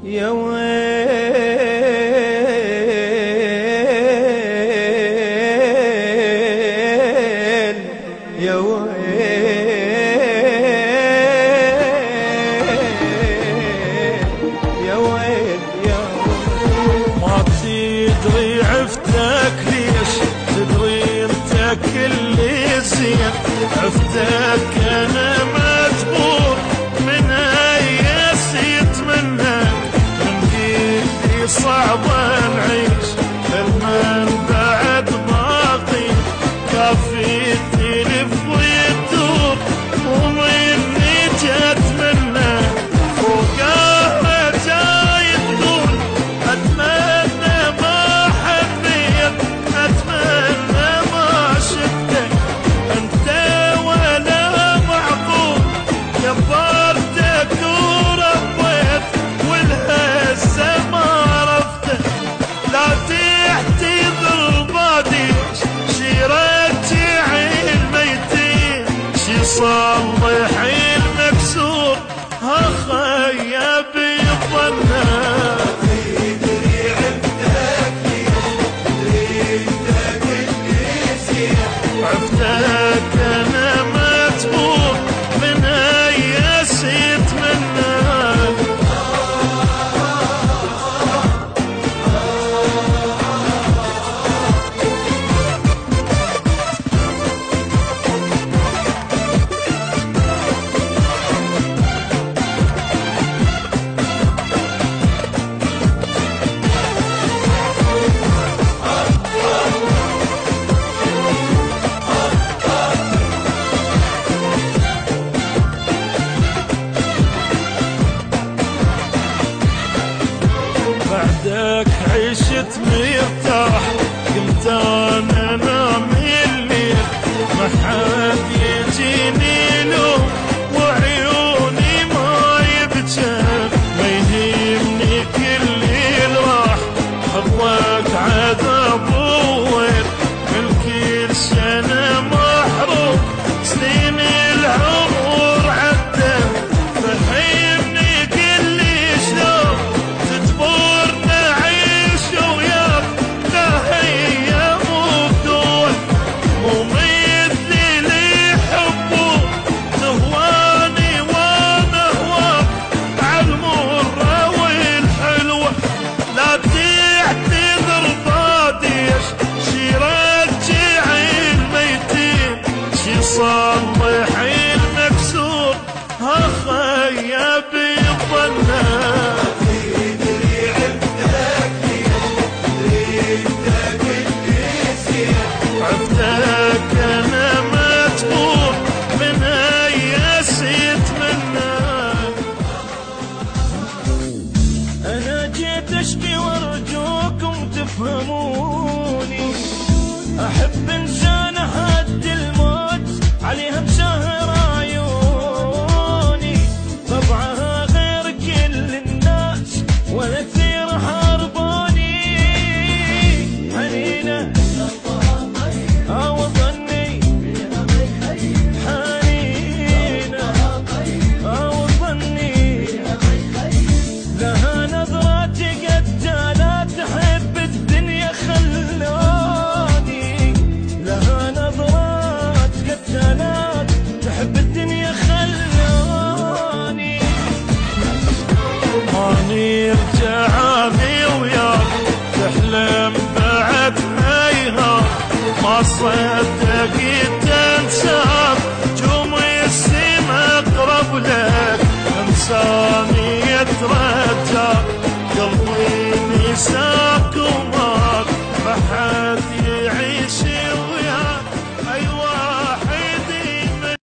يا ويل يا ويل يا ويل يا ويل. ما تدري عفتك ليش، تدري انت كل زين. عفتك انا مجبور من يسيت منك، من قلبي صعب نعيش المن بعد باقي. كافي تلف ويدور ومني جت منك، وقاها جاي تقول اتمنى ما حبيت، اتمنى ما شفتك انت ولا معقول. كبرتك وربيت والهزه ما عرفتك، لا تحتضر باديش شي رجع الميتين، شي صلح المكسور هخيا بظنك. عفتك انا مجبور من يسيت منك. بعدك عشت مرتاح، قمت انا انام الليل ما حد يجيني له، وعيوني ما يبجن ما يهمني كل اللي راح. حظك عذاب وويل من كل سنه محروم، سنين العمر عدت فهمني كل شلون تجبر نعيش وياك. لا هي مو بدون مو مثلي لي حبه، تهواني وانا هواك عالمره والحلوه. لا تعتذر باديش شي رجع الميتين، شي صلح المكسور هخيا بظنك. عفتك انا مجبور من يسيت منك. انا جيت اشكي وارجوكم تفهموني، احب انسانه حد الموت عليها بشهر عيوني. طبعها غير كل الناس ولا كثير حاربوني، حنينه وظني حنينه وظني. لها نظرات قتالات تحب الدنيا خلوني، لها نظرات قتالات تحب الدنيا خلوني. ماني رجعاني وياك تحلم بعد هيهات، ما صدقت انساك جوم السما اقرب لك. انساني يترجى قلبي نساك وماك، ما حد يعيش وياك اي واحد من